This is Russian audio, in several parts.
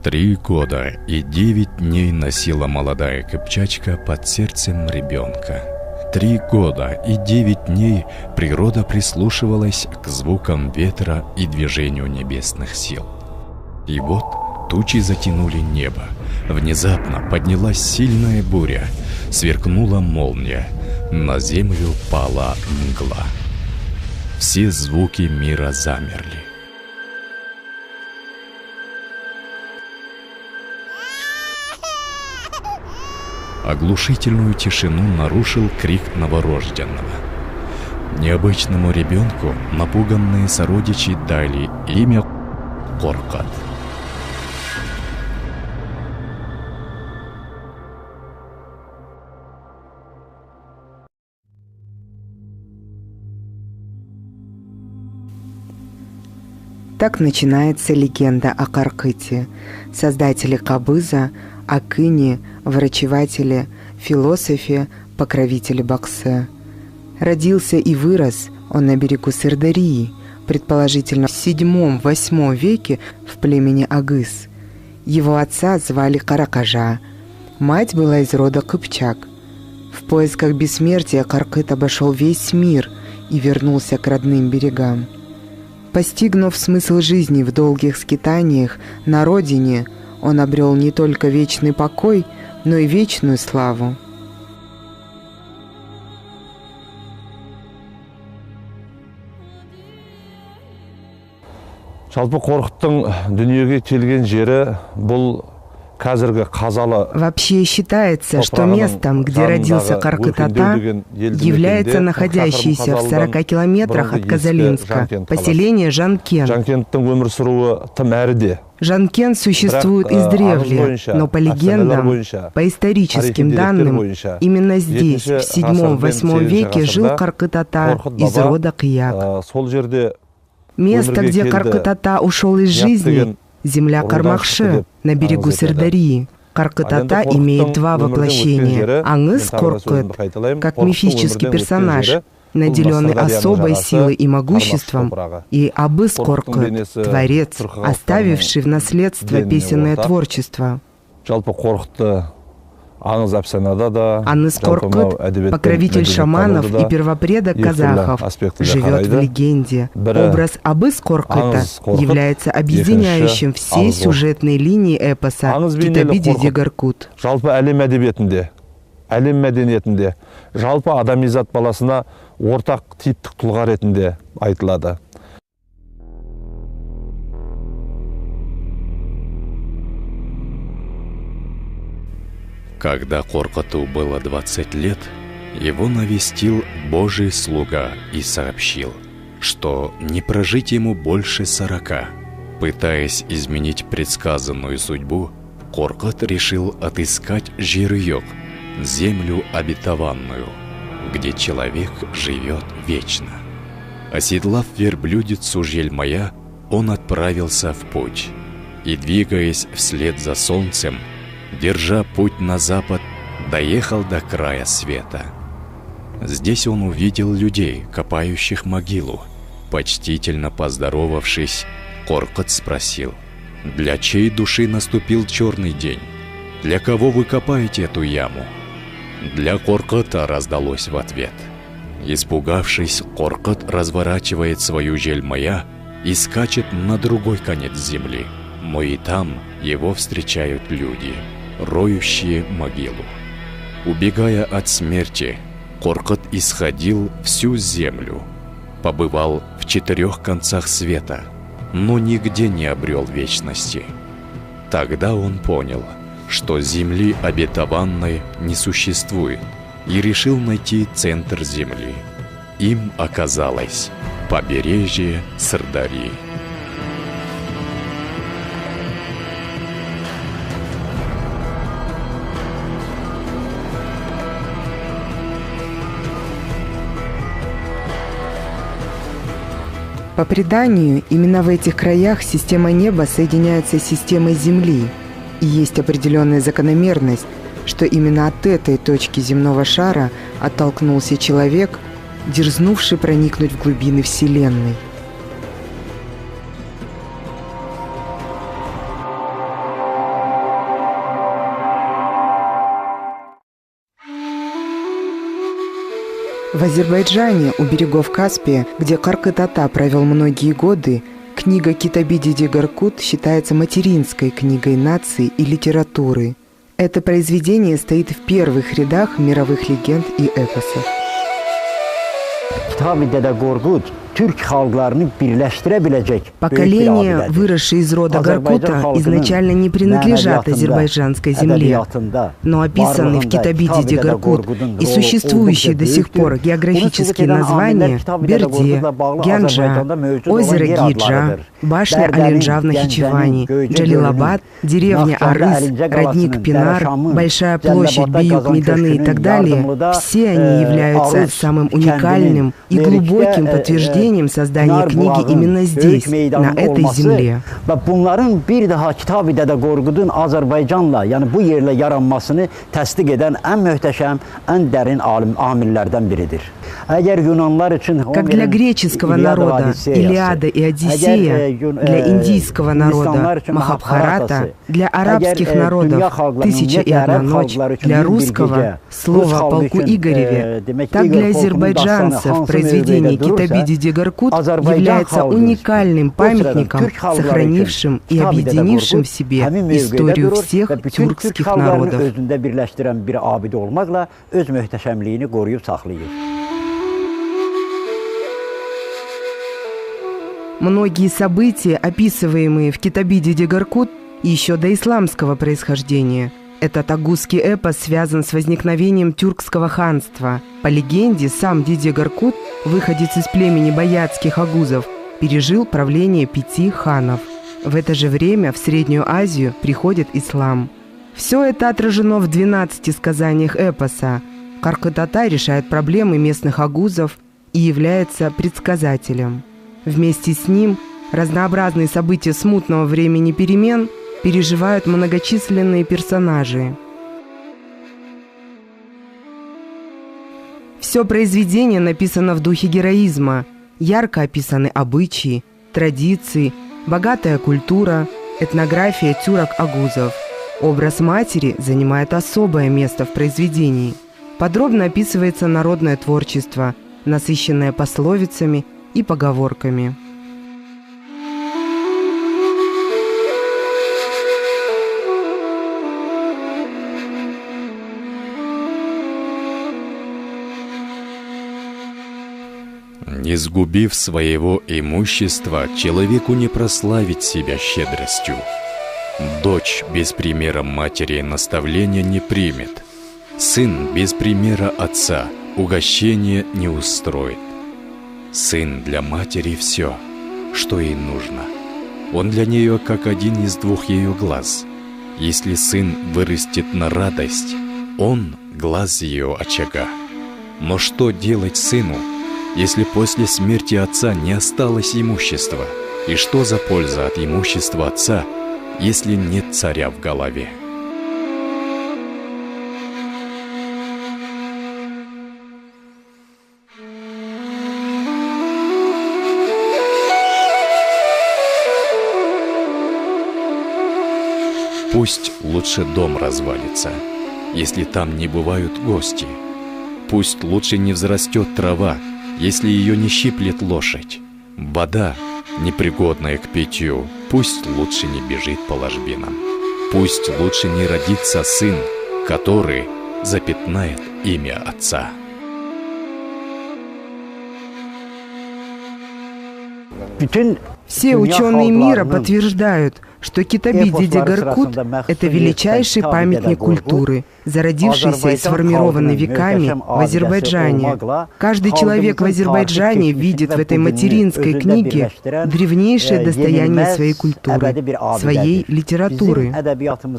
3 года и 9 дней носила молодая кыпчачка под сердцем ребенка. 3 года и 9 дней природа прислушивалась к звукам ветра и движению небесных сил. И вот тучи затянули небо. Внезапно поднялась сильная буря, сверкнула молния, на землю пала мгла. Все звуки мира замерли. Оглушительную тишину нарушил крик новорожденного. Необычному ребенку напуганные сородичи дали имя Коркот. Так начинается легенда о Коркыте, создателе Кабыза, Акыне, врачевателе, философе, покровителе Баксы. Родился и вырос он на берегу Сырдарьи, предположительно в VII-VIII веке в племени Агыс. Его отца звали Каракажа, мать была из рода Кыпчак. В поисках бессмертия Коркыт обошел весь мир и вернулся к родным берегам. Постигнув смысл жизни в долгих скитаниях на родине, он обрел не только вечный покой, но и вечную славу. Жалпы Коркыттың дүниеге келген жері бұл қазіргі Қазалы. Вообще считается, что местом, где родился Коркыт-Ата, является находящееся в 40 километрах от Казалинска поселение Жанкен. Жанкен существует издревле, но по легендам, по историческим данным, именно здесь, в VII-VIII веке жил Коркыт-Ата из рода Кыяк. Место, где Коркыт-Ата ушел из жизни, земля Кармакшы на берегу Сырдарьи. Коркыт-Ата имеет два воплощения. Аңыз Коркыт, как мифический персонаж, наделенный особой силой и могуществом, и Абыз Коркыт, творец, оставивший в наследство песенное творчество. Аңыз Коркыт, покровитель шаманов и первопредок казахов, живет в легенде. Образ Абыз Коркыта является объединяющим все сюжетные линии эпоса Китаби-Деде Гаркут. Әлем мәдениетінде жалпы адами зат баласына ортақ типтік тұлға ретінде айтылады. Когда Коркоту было 20 лет, его навестил Божий слуга и сообщил, что не прожить ему больше 40. Пытаясь изменить предсказанную судьбу, Коркот решил отыскать Жирыёк, землю обетованную, где человек живет вечно. Оседлав верблюдицу Желмая, он отправился в путь и, двигаясь вслед за солнцем, держа путь на запад, доехал до края света. Здесь он увидел людей, копающих могилу. Почтительно поздоровавшись, Коркот спросил: «Для чьей души наступил черный день? Для кого вы копаете эту яму?» «Для Коркота», раздалось в ответ. Испугавшись, Коркот разворачивает свою Желмая и скачет на другой конец земли. Но и там его встречают люди, роющие могилу. Убегая от смерти, Коркот исходил всю землю, побывал в 4 концах света, но нигде не обрел вечности. Тогда он понял, что земли обетованной не существует, и решил найти центр земли. Им оказалось побережье Сырдарьи. По преданию, именно в этих краях система неба соединяется с системой Земли, и есть определенная закономерность, что именно от этой точки земного шара оттолкнулся человек, дерзнувший проникнуть в глубины Вселенной. В Азербайджане, у берегов Каспия, где Каркыт-ата провел многие годы, книга Китаби-Диди-Гаркут считается материнской книгой нации и литературы. Это произведение стоит в первых рядах мировых легенд и эпосов. Поколения, выросшие из рода Гаркута, изначально не принадлежат азербайджанской земле, но описанные в Китаби-Диди-Гаркут и существующие до сих пор географические названия Берде, Гянджа, озеро Гиджа, башня Алинджа в Нахичевани, Джалилабад, деревня Арыс, родник Пинар, большая площадь Биюк-Меданы и так далее, все они являются самым уникальным и глубоким подтверждением создания книги именно здесь, на этой земле. Bunların bir daha Kitabi-Dədə Qorqudun Azərbaycanla, yəni bu yerlə yaranmasını təsdiq edən ən möhtəşəm, ən dərin amillərdən biridir. Как для греческого народа Илиада и Одиссея, для индийского народа Махабхарата, для арабских народов «Тысяча и одна ночь», для русского «Слово о полку Игореве», так для азербайджанцев произведение Китаби-Диди-Гаркут является уникальным памятником, сохранившим и объединившим в себе историю всех тюркских народов. Многие события, описываемые в Китаби-Диди-Гаркут, еще до исламского происхождения. Этот агузский эпос связан с возникновением тюркского ханства. По легенде, сам Диди-Гаркут, выходец из племени баяцких агузов, пережил правление 5 ханов. В это же время в Среднюю Азию приходит ислам. Все это отражено в 12 сказаниях эпоса. Каркыт-ата решает проблемы местных агузов и является предсказателем. Вместе с ним разнообразные события смутного времени перемен переживают многочисленные персонажи. Все произведение написано в духе героизма. Ярко описаны обычаи, традиции, богатая культура, этнография тюрок-агузов. Образ матери занимает особое место в произведении. Подробно описывается народное творчество, насыщенное пословицами и поговорками. Не сгубив своего имущества, человеку не прославить себя щедростью. Дочь без примера матери наставления не примет. Сын без примера отца угощение не устроит. Сын для матери все, что ей нужно. Он для нее как один из 2 ее глаз. Если сын вырастет на радость, он глаз ее очага. Но что делать сыну, если после смерти отца не осталось имущества? И что за польза от имущества отца, если нет царя в голове? Пусть лучше дом развалится, если там не бывают гости. Пусть лучше не взрастет трава, если ее не щиплет лошадь. Вода, непригодная к питью, пусть лучше не бежит по ложбинам. Пусть лучше не родится сын, который запятнает имя отца. Все ученые мира подтверждают, что Китаби-Диди-Гаркут – это величайший памятник культуры, зародившийся и сформированный веками в Азербайджане. Каждый человек в Азербайджане видит в этой материнской книге древнейшее достояние своей культуры, своей литературы.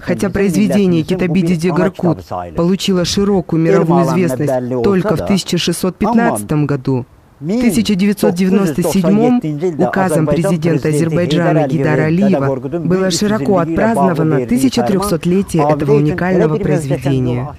Хотя произведение Китаби-Диди-Гаркут получило широкую мировую известность только в 1615 году, в 1997 указом президента Азербайджана Гейдара Алиева было широко отпраздновано 1300-летие этого уникального произведения.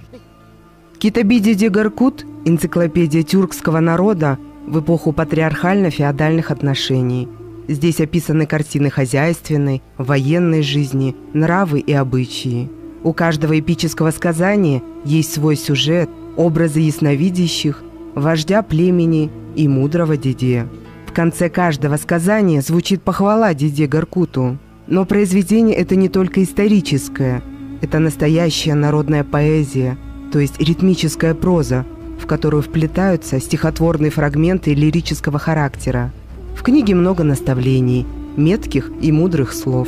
Китаби-Диди-Гаркут – энциклопедия тюркского народа в эпоху патриархально-феодальных отношений. Здесь описаны картины хозяйственной, военной жизни, нравы и обычаи. У каждого эпического сказания есть свой сюжет, образы ясновидящих вождя племени и мудрого Диде. В конце каждого сказания звучит похвала Диде Горкуту. Но произведение это не только историческое, это настоящая народная поэзия, то есть ритмическая проза, в которую вплетаются стихотворные фрагменты лирического характера. В книге много наставлений, метких и мудрых слов.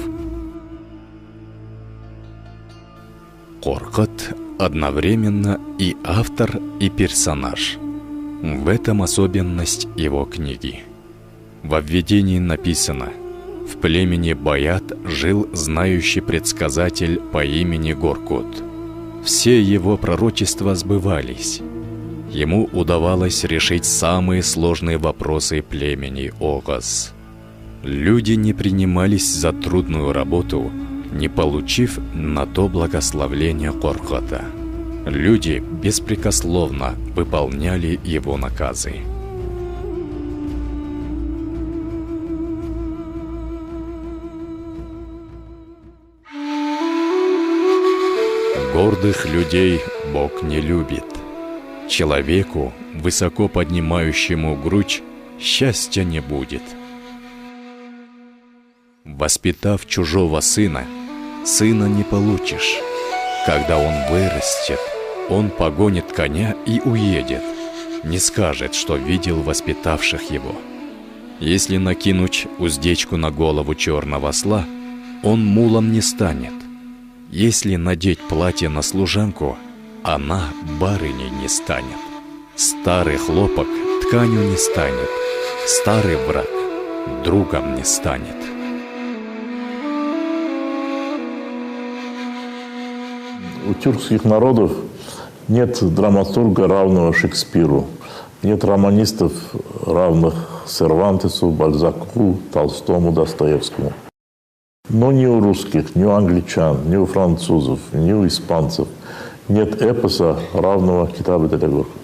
Коркот одновременно и автор, и персонаж. В этом особенность его книги. Во введении написано: в племени Баят жил знающий предсказатель по имени Горкут. Все его пророчества сбывались. Ему удавалось решить самые сложные вопросы племени Огаз. Люди не принимались за трудную работу, не получив на то благословление Коркота. Люди беспрекословно выполняли его наказы. Гордых людей Бог не любит. Человеку, высоко поднимающему грудь, счастья не будет. Воспитав чужого сына, сына не получишь. Когда он вырастет, он погонит коня и уедет. Не скажет, что видел воспитавших его. Если накинуть уздечку на голову черного осла, он мулом не станет. Если надеть платье на служанку, она барыней не станет. Старый хлопок тканью не станет. Старый враг другом не станет. У тюркских народов нет драматурга, равного Шекспиру. Нет романистов, равных Сервантесу, Бальзаку, Толстому, Достоевскому. Но ни у русских, ни у англичан, ни у французов, ни у испанцев нет эпоса, равного Китабу деде Горкут.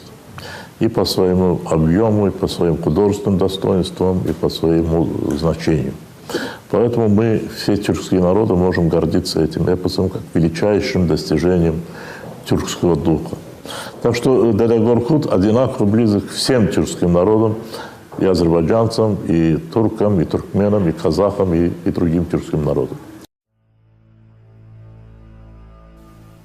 И по своему объему, и по своим художественным достоинствам, и по своему значению. Поэтому мы, все тюркские народы, можем гордиться этим эпосом как величайшим достижением тюркского духа. Так что деде Горкут одинаково близок всем тюркским народам, и азербайджанцам, и туркам, и туркменам, и казахам, и другим тюркским народам.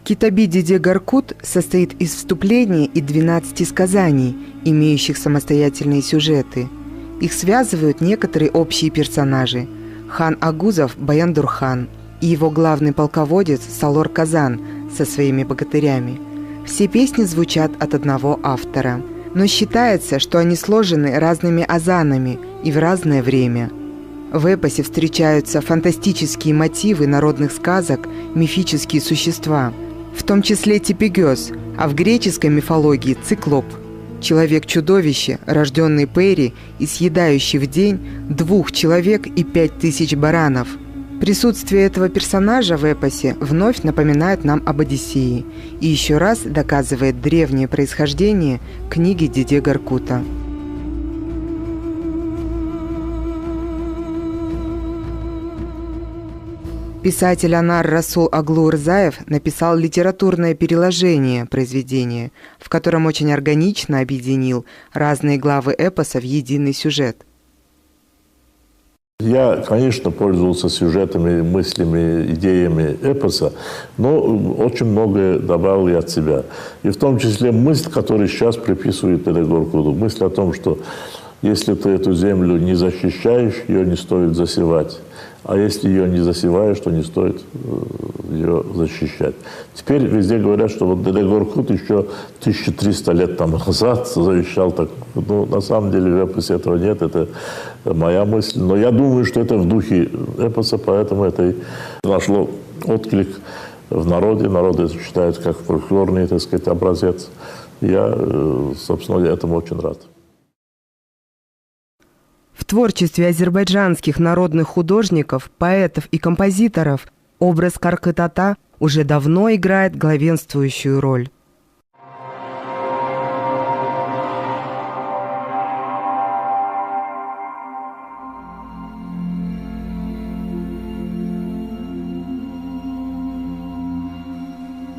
Китаби Диде Горкут состоит из вступления и 12 сказаний, имеющих самостоятельные сюжеты. Их связывают некоторые общие персонажи – хан Агузов Баяндурхан и его главный полководец Салор Казан со своими богатырями. Все песни звучат от одного автора, но считается, что они сложены разными азанами и в разное время. В эпосе встречаются фантастические мотивы народных сказок, мифические существа, в том числе Типегёс, а в греческой мифологии – циклоп. Человек-чудовище, рожденный Пери и съедающий в день 2 человек и 5000 баранов. Присутствие этого персонажа в эпосе вновь напоминает нам об Одиссее и еще раз доказывает древнее происхождение книги Диде Горкута. Писатель Анар Расул Аглу Рзаев написал литературное переложение произведения, в котором очень органично объединил разные главы эпоса в единый сюжет. Я, конечно, пользовался сюжетами, мыслями, идеями эпоса, но очень многое добавил и от себя. И в том числе мысль, которую сейчас приписывает деде Горкуту, мысль о том, что если ты эту землю не защищаешь, ее не стоит засевать. А если ее не засеваешь, то не стоит ее защищать. Теперь везде говорят, что вот деде Горкут еще 1300 лет там назад завещал так. Ну, на самом деле в эпосе этого нет, это моя мысль. Но я думаю, что это в духе эпоса, поэтому это и нашло отклик в народе. Народы считают как фольклорный, так сказать, образец. Я, собственно, этому очень рад. В творчестве азербайджанских народных художников, поэтов и композиторов образ Коркыт-ата уже давно играет главенствующую роль.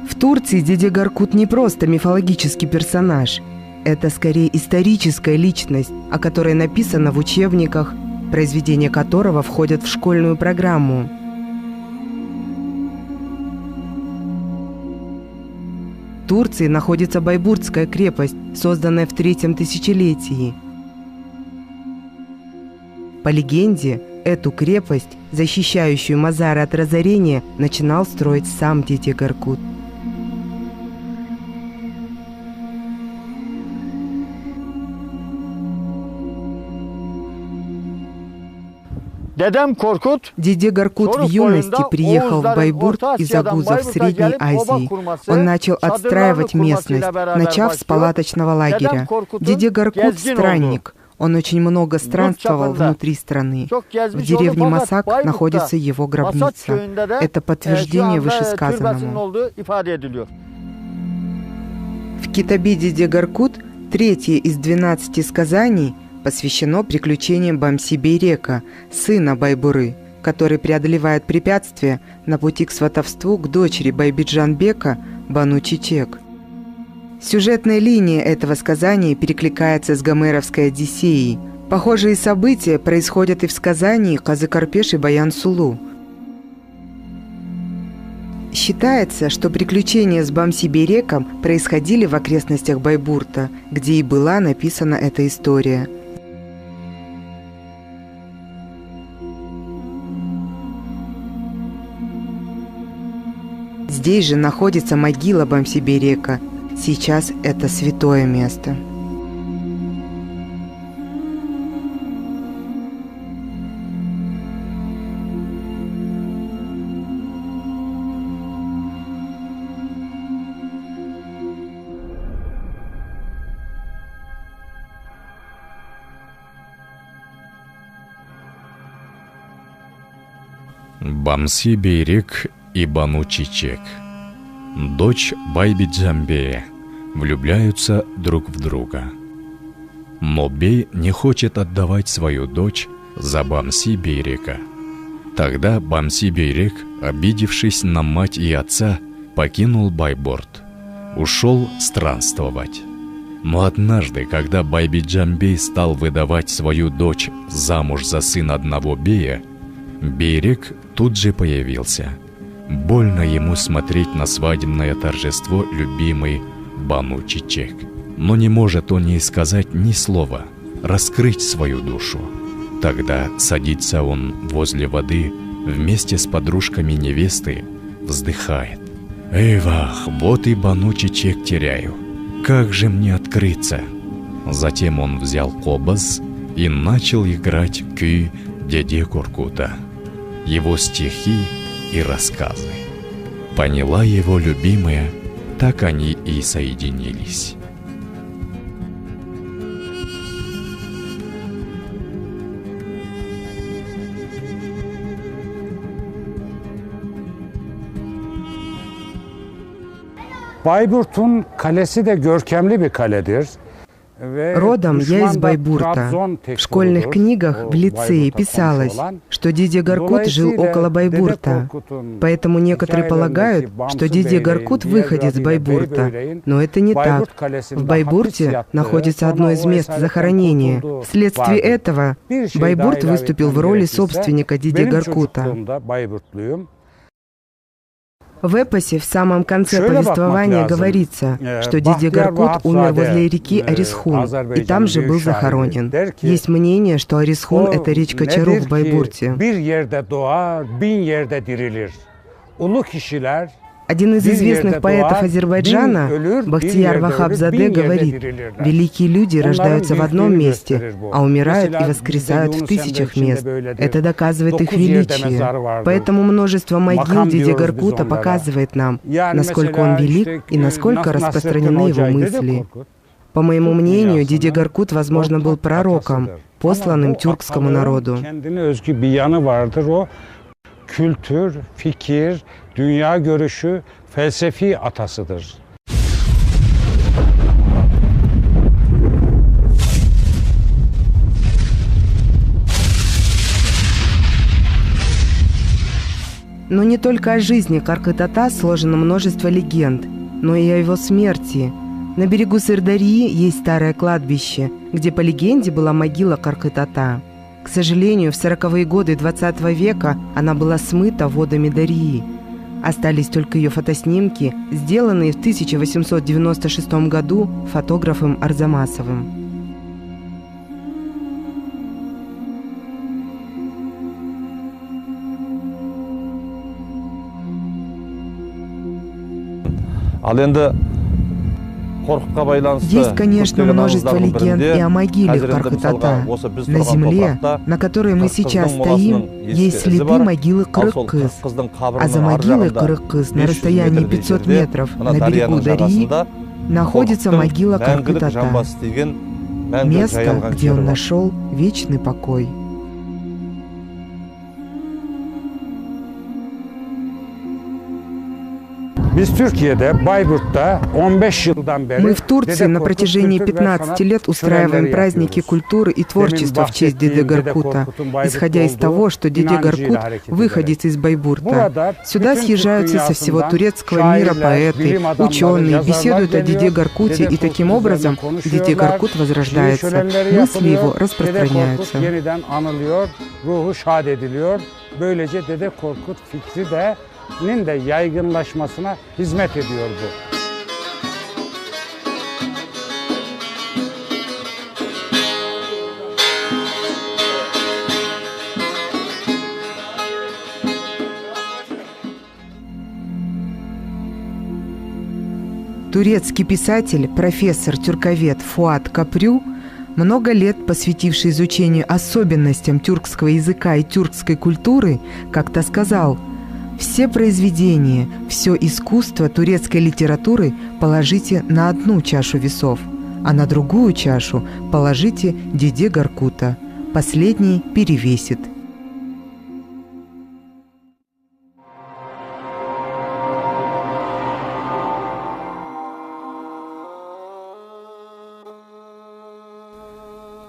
В Турции Диде Горкут не просто мифологический персонаж. Это скорее историческая личность, о которой написано в учебниках, произведения которого входят в школьную программу. В Турции находится Байбуртская крепость, созданная в 3-м тысячелетии. По легенде, эту крепость, защищающую мазары от разорения, начинал строить сам Деде Горкут. Деде Горкут в юности приехал в Байбурт из Агуза в Средней Азии. Он начал отстраивать местность, начав с палаточного лагеря. Деде Горкут – странник. Он очень много странствовал внутри страны. В деревне Масак находится его гробница. Это подтверждение вышесказанному. В Китабе Деде Горкут, 3-е из 12 сказаний, посвящено приключениям Бамси-Бейрека, сына Байбуры, который преодолевает препятствия на пути к сватовству к дочери Байбиджанбека Бану Чичек. Сюжетная линия этого сказания перекликается с гомеровской «Одиссеей». Похожие события происходят и в сказании Казы-Карпеш и Баян-Сулу. Считается, что приключения с Бамси-Бейреком происходили в окрестностях Байбурта, где и была написана эта история. Здесь же находится могила Бамси-Бейрека. Сейчас это святое место. Бамси-Бейрек и Бану Чичек, дочь Байбиджанбея, влюбляются друг в друга. Но Бей не хочет отдавать свою дочь за Бамси-Бейрека. Тогда Бамси-Бейрек, обидевшись на мать и отца, покинул Байбурт, ушел странствовать. Но однажды, когда Байбиджанбей стал выдавать свою дочь замуж за сына одного бея, Бейрек тут же появился. Больно ему смотреть на свадебное торжество любимой Бану Чичек. Но не может он ей сказать ни слова, раскрыть свою душу. Тогда садится он возле воды вместе с подружками невесты, вздыхает. «Эвах, вот и Бану Чичек теряю. Как же мне открыться?» Затем он взял кобаз и начал играть күй Деде Горкута, его стихи и рассказы. Поняла его любимая, так они и соединились. Bayburt'un kalesi de görkemli bir kaledir. Родом я из Байбурта. В школьных книгах в лицее писалось, что Деде Горкут жил около Байбурта. Поэтому некоторые полагают, что Деде Горкут выходец Байбурта. Но это не так. В Байбурте находится одно из мест захоронения. Вследствие этого Байбурт выступил в роли собственника Деде Горкута. В эпосе в самом конце повествования говорится, что Деде Горкут умер возле реки Арисхун, и там же был захоронен. Есть мнение, что Арисхун – это речка Чарух в Байбурте. Один из известных поэтов Азербайджана, Бахтияр Вахабзаде, говорит: «Великие люди рождаются в одном месте, а умирают и воскресают в тысячах мест. Это доказывает их величие». Поэтому множество могил Деде Горкута показывает нам, насколько он велик и насколько распространены его мысли. По моему мнению, Деде Горкут, возможно, был пророком, посланным тюркскому народу. Kültür, fikir, dünya görüşü, felsefi atasıdır. Но не только о жизни Каркыт-Ата сложено множество легенд, но и о его смерти. На берегу Сырдарьи есть старое кладбище, где по легенде была могила Каркыт-ата. К сожалению, в 40-е годы 20 века она была смыта водами Дарьи. Остались только ее фотоснимки, сделанные в 1896 году фотографом Арзамасовым. Есть, конечно, множество легенд и о могиле Каркыт-ата. На земле, на которой мы сейчас стоим, есть следы могилы Кырык-Кыз. А за могилой Кырык-Кыз на расстоянии 500 метров на берегу Дарьи находится могила Каркыт-ата. Место, где он нашел вечный покой. Biz Türkiye'de, Bayburt'ta 15 yıldan beri Мы в Турции на протяжении 15 лет устраиваем праздники культуры и творчества в честь Деде Горкута, исходя из того, что Деде Горкут – выходец из Байбурта. Сюда съезжаются со всего турецкого мира поэты, ученые, беседуют о Деде Горкуте, и таким образом Деде Горкут возрождается, мысли его распространяются. Böylece Dede Korkut fikri de yaygınlaşmasına hizmet ediyor bu. Турецкий писатель, профессор тюрковед Фуат Капрю, много лет посвятивший изучению особенностям тюркского языка и тюркской культуры, как-то сказал: «Все произведения, все искусство турецкой литературы положите на одну чашу весов, а на другую чашу положите Деде Горкута. Последний перевесит».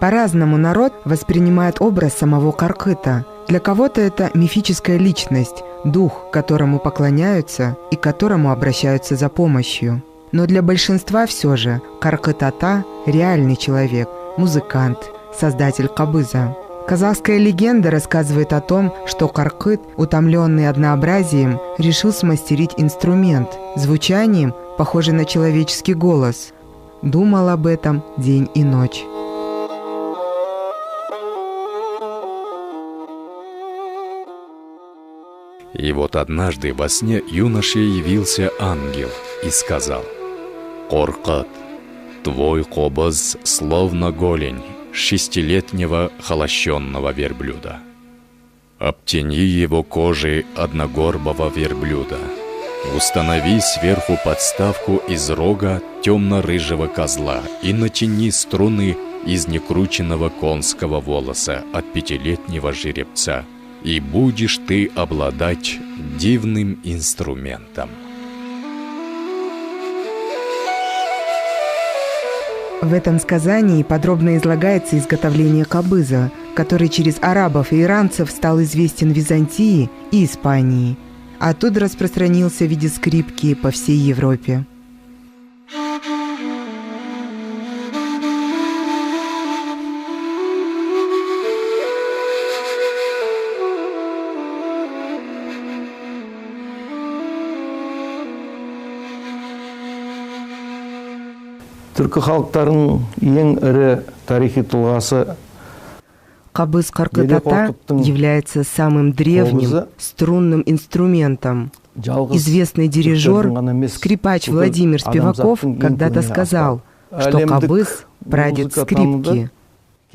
По-разному народ воспринимает образ самого Каркыта. Для кого-то это мифическая личность, дух, которому поклоняются и к которому обращаются за помощью. Но для большинства все же Каркыт-ата – реальный человек, музыкант, создатель кабыза. Казахская легенда рассказывает о том, что Каркыт, утомленный однообразием, решил смастерить инструмент, звучанием, похожий на человеческий голос. Думал об этом день и ночь. И вот однажды во сне юноше явился ангел и сказал: «Коркыт, твой кобыз словно голень 6-летнего холощенного верблюда. Обтяни его кожей одногорбого верблюда. Установи сверху подставку из рога темно-рыжего козла и натяни струны из некрученного конского волоса от 5-летнего жеребца. И будешь ты обладать дивным инструментом». В этом сказании подробно излагается изготовление кабыза, который через арабов и иранцев стал известен в Византии и Испании. Оттуда распространился в виде скрипки по всей Европе. Түркі халықтарының ең ірі тарихи тұлғасы Кабыз Каркыт-ата является самым древним струнным инструментом. Известный дирижер, скрипач Владимир Спиваков когда-то сказал, что кабыз – прадед скрипки. В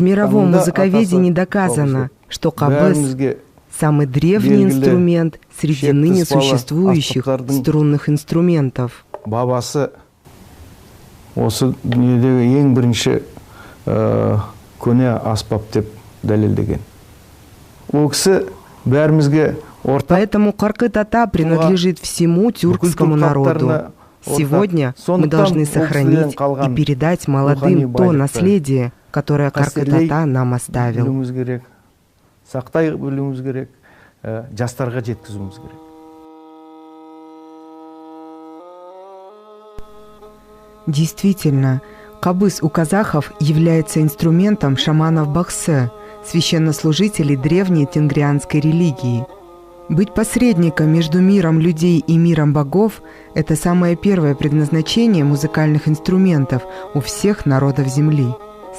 мировом музыковедении доказано, что кабыз – самый древний инструмент среди ныне существующих струнных инструментов. Бабасы осы дүниедегі ең бірінші көне аспап деп дәлелдеген. Ол кісі бәрімізге ортақ. Поэтому Каркыт-ата принадлежит всему тюркскому народу. Сегодня мы должны сохранить и передать молодым то наследие, которое Каркыт-ата нам оставил. Сақтай білуіміз керек, жастарға жеткізуіміз керек. Действительно, кабыз у казахов является инструментом шаманов Баксе, священнослужителей древней тенгрианской религии. Быть посредником между миром людей и миром богов – это самое первое предназначение музыкальных инструментов у всех народов Земли.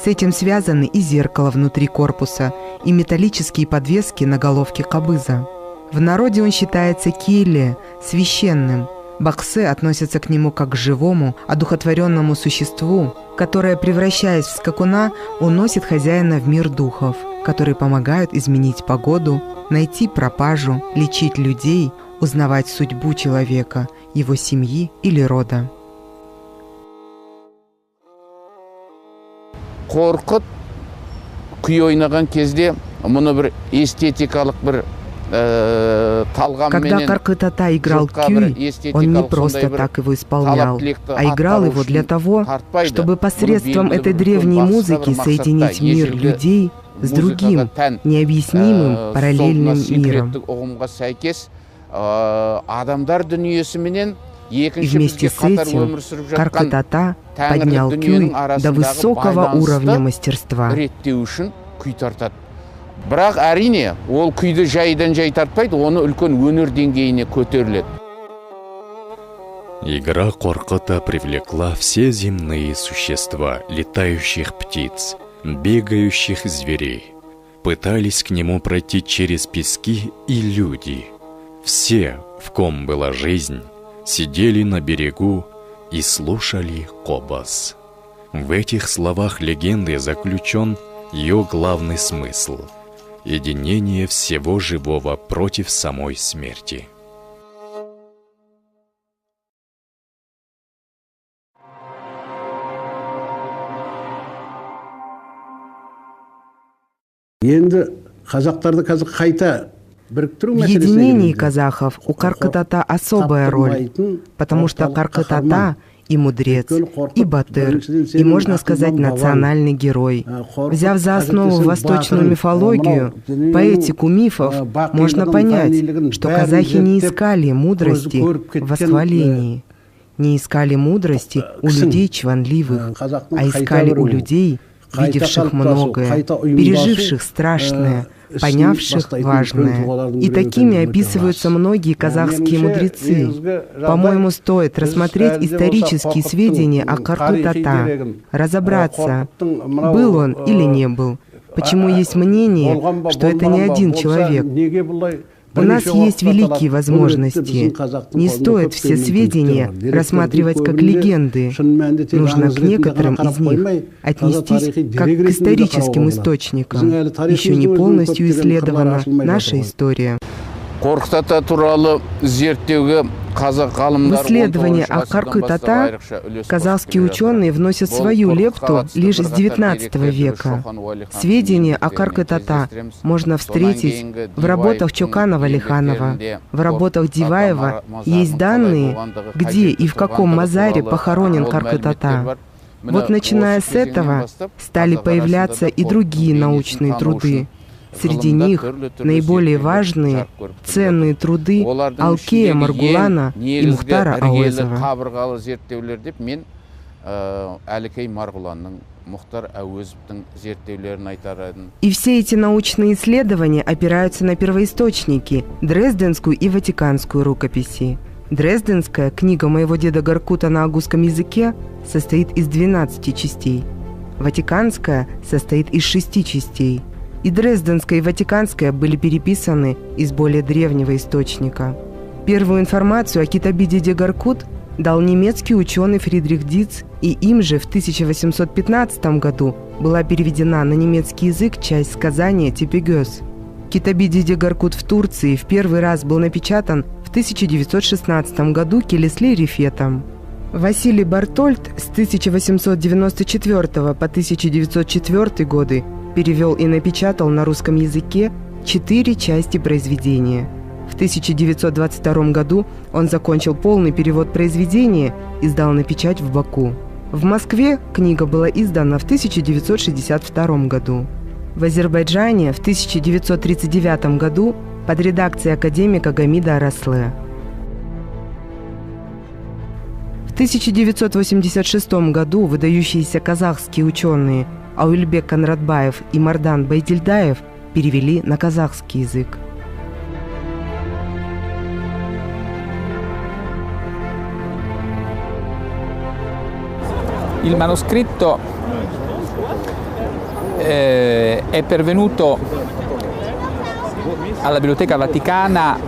С этим связаны и зеркало внутри корпуса, и металлические подвески на головке кабыза. В народе он считается киеле, священным. Баксе относятся к нему как к живому, одухотворенному существу, которое, превращаясь в скакуна, уносит хозяина в мир духов, которые помогают изменить погоду, найти пропажу, лечить людей, узнавать судьбу человека, его семьи или рода. Қорқыт күй ойнаған кезде мұны бір эстетикалық бір Когда Каркыт Ата играл кюй, он не просто так его исполнял, а играл его для того, чтобы посредством этой древней музыки соединить мир людей с другим, необъяснимым параллельным миром. И вместе с этим Каркыт Ата поднял кюй до высокого уровня мастерства. Бірақ әрине, ол күйді жайдан жай тартпайды, оны үлкен өнер деңгейіне көтеріледі. Игра Коркыта привлекла все земные существа, летающих птиц, бегающих зверей. Пытались к нему пройти через пески и люди. Все, в ком была жизнь, сидели на берегу и слушали кобас. В этих словах легенды заключен ее главный смысл – единение всего живого против самой смерти. В единении казахов у Каркыт Ата особая роль, потому что Каркыт Ата и мудрец, и батыр, и, можно сказать, национальный герой. Взяв за основу восточную мифологию, поэтику мифов, можно понять, что казахи не искали мудрости в восхвалении, не искали мудрости у людей чванливых, а искали у людей, видевших многое, переживших страшное, понявших важное. И такими описываются многие казахские мудрецы. По-моему, стоит рассмотреть исторические сведения о Каркыт Ата, разобраться, был он или не был. Почему есть мнение, что это не один человек? У нас есть великие возможности. Не стоит все сведения рассматривать как легенды. Нужно к некоторым из них отнестись как к историческим источникам. Еще не полностью исследована наша история. В исследовании о Каркыт Ата казахские ученые вносят свою лепту лишь с XIX века. Сведения о Каркыт Ата можно встретить в работах Чокана-Валиханова, в работах Диваева. Есть данные, где и в каком мазаре похоронен Каркыт Ата. Вот начиная с этого стали появляться и другие научные труды. Среди них наиболее важные, ценные труды Алкея Маргулана и Мухтара Ауэзова. И все эти научные исследования опираются на первоисточники – Дрезденскую и Ватиканскую рукописи. Дрезденская, книга моего деда Гаркута на агузском языке, состоит из 12 частей. Ватиканская состоит из 6 частей. И Дрезденская, и Ватиканская были переписаны из более древнего источника. Первую информацию о Китаби-деде Гаркут дал немецкий ученый Фридрих Диц, и им же в 1815 году была переведена на немецкий язык часть сказания «Тепегёс». Китаби-деде Гаркут в Турции в первый раз был напечатан в 1916 году Келесли Рифетом. Василий Бартольд с 1894 по 1904 годы перевел и напечатал на русском языке 4 части произведения. В 1922 году он закончил полный перевод произведения и сдал на печать в Баку. В Москве книга была издана в 1962 году. В Азербайджане в 1939 году под редакцией академика Гамида Арасле. В 1986 году выдающиеся казахские ученые Ауэльбек Конрадбаев и Мардан Байдильдаев перевели на казахский язык. Il manoscritto è pervenuto alla Biblioteca Vaticana.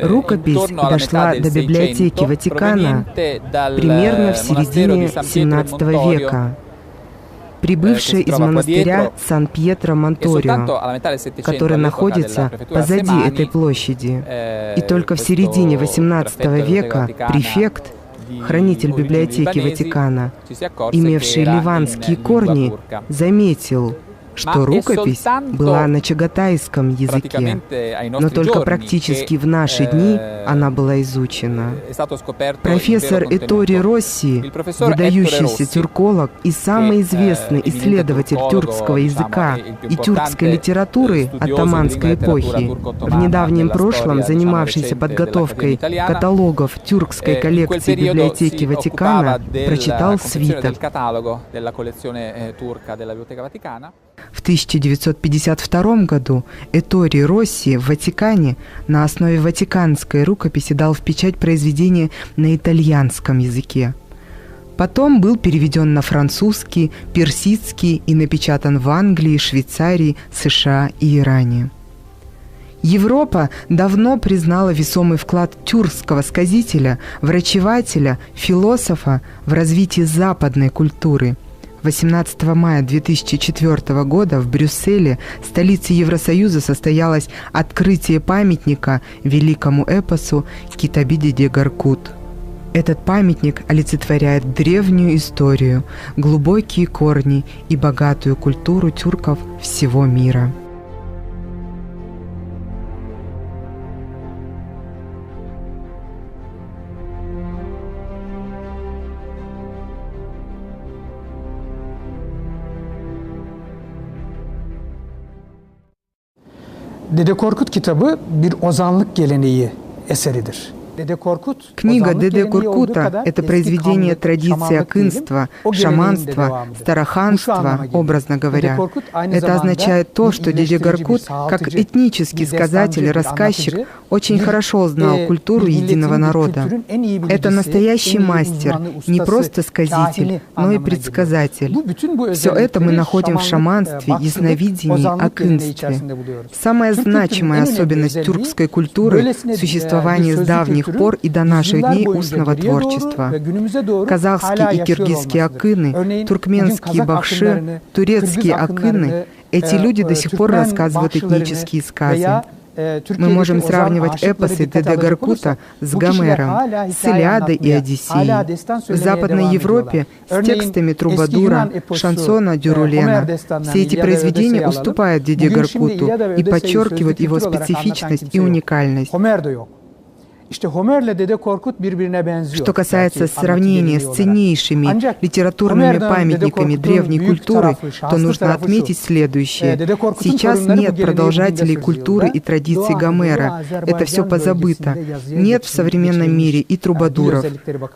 Рукопись дошла до библиотеки Ватикана примерно в середине XVII века, прибывшая из монастыря Сан-Пьетро-Монторио, который находится позади этой площади. И только в середине XVIII века префект, хранитель библиотеки Ватикана, имевший ливанские корни, заметил, что рукопись была на чагатайском языке, но только практически в наши дни она была изучена. Профессор Ettore Rossi, выдающийся тюрколог и самый известный исследователь тюркского языка и тюркской литературы оттоманской эпохи, в недавнем прошлом занимавшийся подготовкой каталогов тюркской коллекции библиотеки Ватикана, прочитал свиток. В 1952 году Ettore Rossi в Ватикане на основе ватиканской рукописи дал в печать произведение на итальянском языке. Потом был переведен на французский, персидский и напечатан в Англии, Швейцарии, США и Иране. Европа давно признала весомый вклад тюркского сказителя, врачевателя, философа в развитие западной культуры. 18 мая 2004 года в Брюсселе, столице Евросоюза, состоялось открытие памятника великому эпосу Китаби Деде Горкут. Этот памятник олицетворяет древнюю историю, глубокие корни и богатую культуру тюрков всего мира. Dede Korkut kitabı bir ozanlık geleneği eseridir. Книга Деде Коркута – это произведение традиции акынства, шаманства, староханства, образно говоря. Это означает то, что Деде Горкут, как этнический сказатель и рассказчик, очень хорошо знал культуру единого народа. Это настоящий мастер, не просто сказитель, но и предсказатель. Все это мы находим в шаманстве, ясновидении, акынстве. Самая значимая особенность тюркской культуры – существование с давних пор и до наших дней устного творчества. Казахские и киргизские акыны, туркменские бахши, турецкие акыны – эти люди до сих пор рассказывают этнические сказы. Мы можем сравнивать эпосы Деде Горкута с Гомером, с Илиадой и Одиссеей. В Западной Европе с текстами Трубадура, Шансона Дюрулена. Все эти произведения уступают Деде Горкуту и подчеркивают его специфичность и уникальность. Что касается сравнения с ценнейшими литературными памятниками древней культуры, то нужно отметить следующее. Сейчас нет продолжателей культуры и традиций Гомера. Это все позабыто. Нет в современном мире и трубадуров.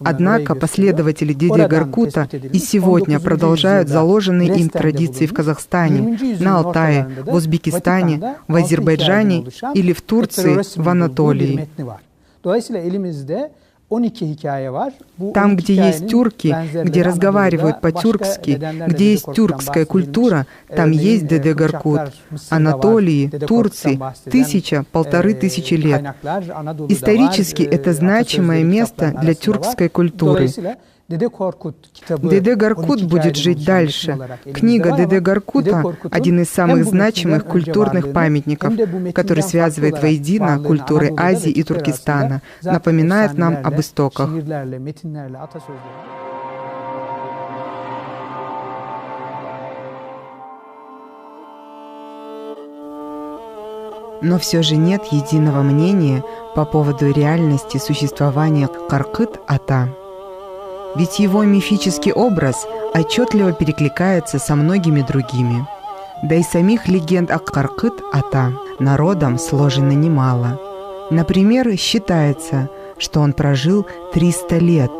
Однако последователи Деде Горкута и сегодня продолжают заложенные им традиции в Казахстане, на Алтае, в Узбекистане, в Азербайджане или в Турции, в Анатолии. Там, где есть тюрки, где разговаривают по-тюркски, где есть тюркская культура, там есть Деде Горкут. Анатолии, Турции, 1000–1500 лет. Исторически это значимое место для тюркской культуры. Деде Горкут будет жить дальше. Книга Деде Горкута – один из самых значимых культурных памятников, который связывает воедино культуры Азии и Туркестана, напоминает нам об истоках. Но все же нет единого мнения по поводу реальности существования Каркыт-Ата. Ведь его мифический образ отчетливо перекликается со многими другими. Да и самих легенд о Каркыт-Ата народом сложено немало. Например, считается, что он прожил 300 лет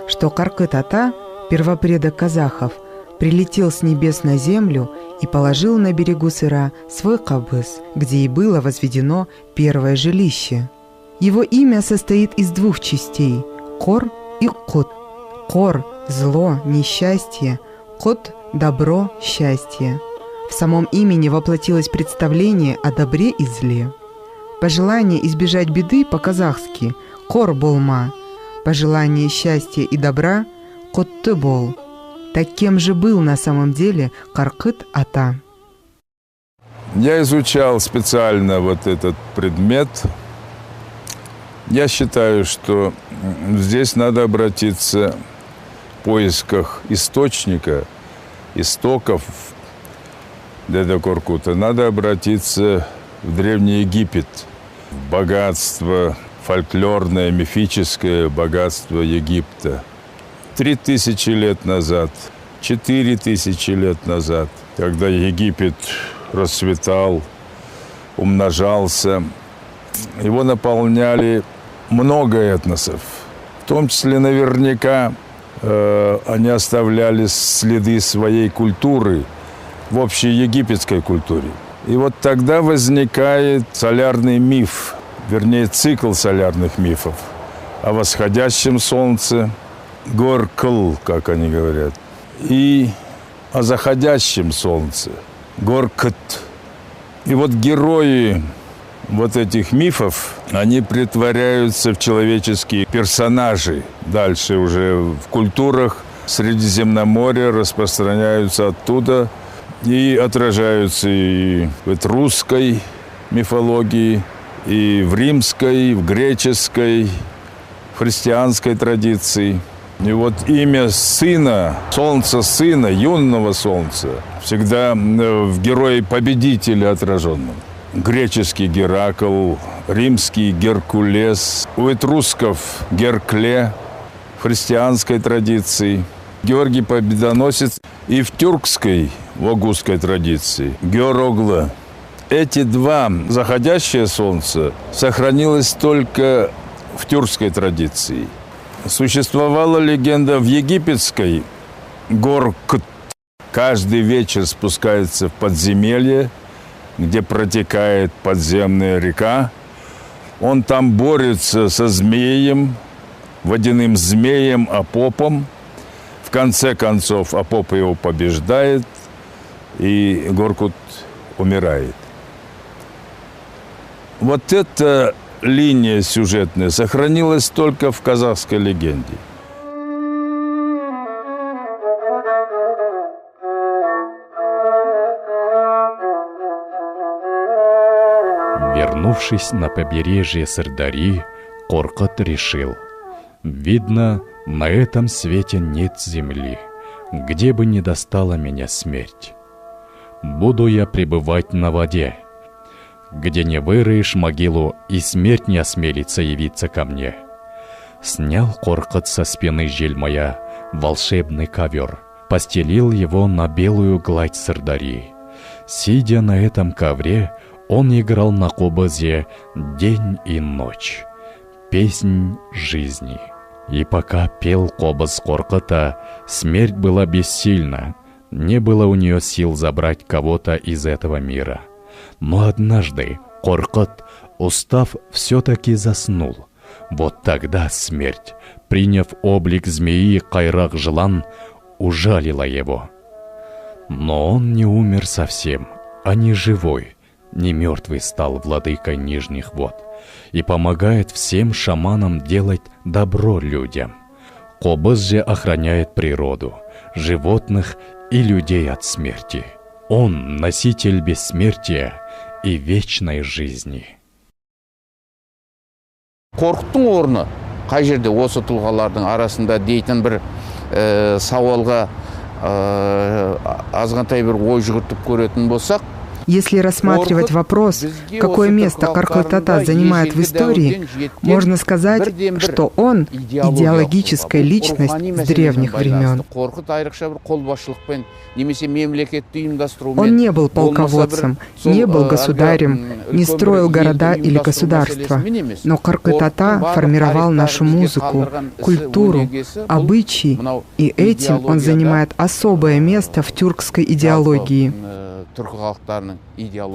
что Каркыт-ата, первопредок казахов, прилетел с небес на землю и положил на берегу Сыра свой кабыз, где и было возведено первое жилище. Его имя состоит из двух частей – Кор и Кут. Кор – зло, несчастье, Кут – добро, счастье. В самом имени воплотилось представление о добре и зле. Пожелание избежать беды по-казахски – Кор болма, пожелание счастья и добра – Кутты бол. Так кем же был на самом деле Каркыт-ата? Я изучал специально вот этот предмет. Я считаю, что здесь надо обратиться в поисках источника, истоков Деда Коркута. Надо обратиться в Древний Египет, в богатство фольклорное, мифическое богатство Египта. 3000 лет назад, 4000 лет назад, когда Египет расцветал, умножался, его наполняли много этносов. В том числе наверняка они оставляли следы своей культуры в общей египетской культуре. И вот тогда возникает солярный миф, вернее цикл солярных мифов о восходящем солнце, Горкл, как они говорят, и о заходящем солнце, Горкт. И вот герои вот этих мифов, они притворяются в человеческие персонажи. Дальше уже в культурах Средиземноморья распространяются оттуда и отражаются и в русской мифологии, и в римской, в греческой, в христианской традиции. И вот имя сына, солнца сына, юного солнца, всегда в герое-победителе отраженном. Греческий Геракл, римский Геркулес, у этрусков Геркле, в христианской традиции Георгий Победоносец, и в тюркской, в огузской традиции Георогла. Эти два заходящее солнце сохранилось только в тюркской традиции. Существовала легенда в египетской Горкт. Каждый вечер спускается в подземелье, где протекает подземная река. Он там борется со змеем, водяным змеем Апопом. В конце концов Апоп его побеждает, и Горкут умирает. Вот эта линия сюжетная сохранилась только в казахской легенде. Вернувшись на побережье Сырдари, Коркот решил: видно, на этом свете нет земли, где бы ни достала меня смерть. Буду я пребывать на воде, где не выроешь могилу, и смерть не осмелится явиться ко мне. Снял Коркот со спины Жельмая волшебный ковер, постелил его на белую гладь Сырдари. Сидя на этом ковре, он играл на кобызе день и ночь, песнь жизни. И пока пел кобыз Коркота, смерть была бессильна, не было у нее сил забрать кого-то из этого мира. Но однажды Коркот, устав, все-таки заснул. Вот тогда смерть, приняв облик змеи Кайрак Жылан, ужалила его. Но он не умер совсем, а не живой, не мертвый стал владыкой нижних вод и помогает всем шаманам делать добро людям. Кобыз же охраняет природу, животных и людей от смерти. Он носитель бессмертия и вечной жизни. Коркуттың орны қай жерде осы тұлғалардың арасында дейтін бір сауалға азғантай бір ой жүгіртіп көретін болсақ, Если рассматривать вопрос, какое место Коркыт-Ата занимает в истории, можно сказать, что он идеологическая личность с древних времен. Он не был полководцем, не был государем, не строил города или государства, но Коркыт-Ата формировал нашу музыку, культуру, обычаи, и этим он занимает особое место в тюркской идеологии.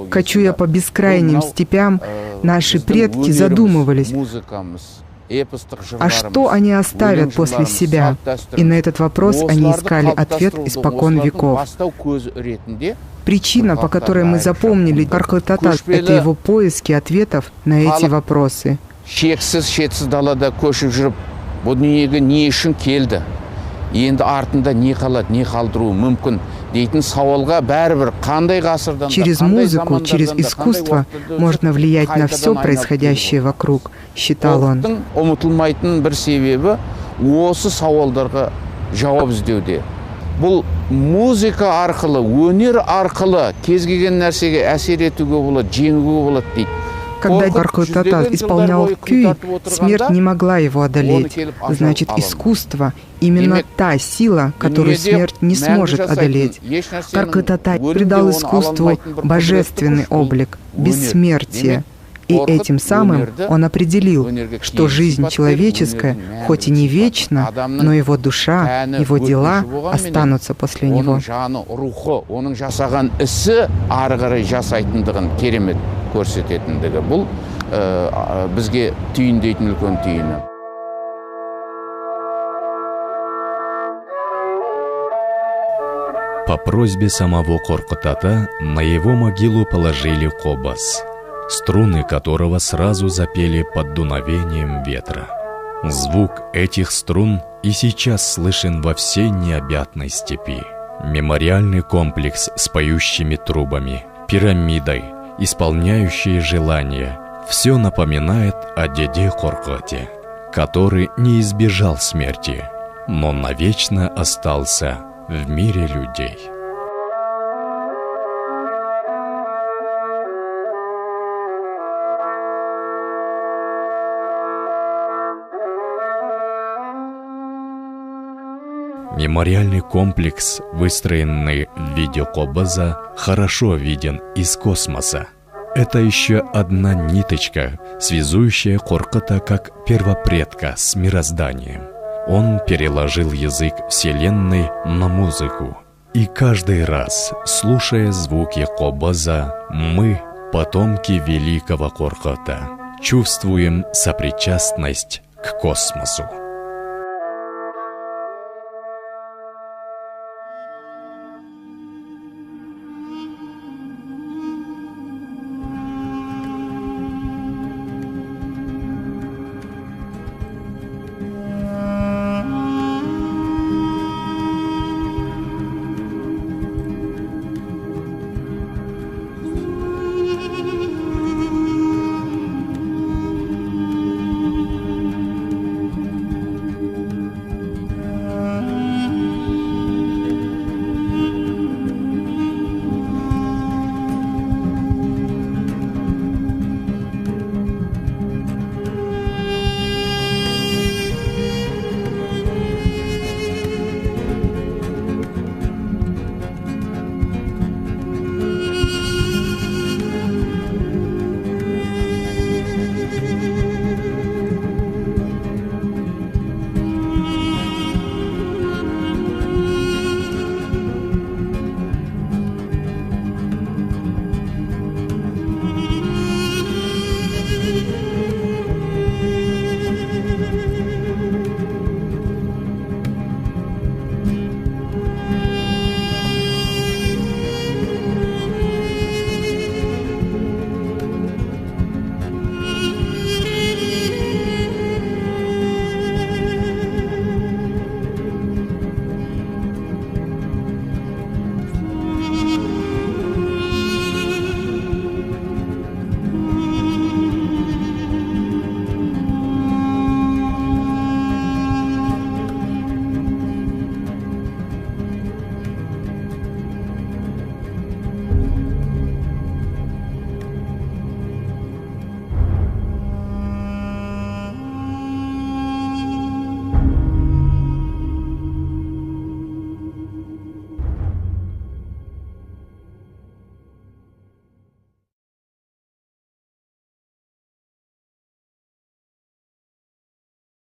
Кочуя по бескрайним степям, наши предки задумывались, а что они оставят после себя? И на этот вопрос они искали ответ испокон веков. Причина, по которой мы запомнили Коркыт-Ата, это его поиски ответов на эти вопросы. Через музыку, через искусство можно влиять на все происходящее вокруг, считал он. Бұл музыка арқылы, өнер арқылы кез келген нәрсеге әсер етуге болады, жеңуге болады дейді. Когда Коркыт-Ата исполнял күй, смерть не могла его одолеть. Значит, искусство – именно та сила, которую смерть не сможет одолеть. Коркыт-Ата придал искусству божественный облик, бессмертие. И этим самым он определил, что жизнь человеческая, хоть и не вечна, но его душа, его дела останутся после него. По просьбе самого Коркыт-Ата на его могилу положили кобас, струны которого сразу запели под дуновением ветра. Звук этих струн и сейчас слышен во всей необъятной степи. Мемориальный комплекс с поющими трубами, пирамидой, исполняющие желания – все напоминает о деде Коркыте, который не избежал смерти, но навечно остался в мире людей. Мемориальный комплекс, выстроенный в виде кобаза, хорошо виден из космоса. Это еще одна ниточка, связующая Коркыта как первопредка с мирозданием. Он переложил язык Вселенной на музыку. И каждый раз, слушая звуки кобаза, мы, потомки великого Коркыта, чувствуем сопричастность к космосу.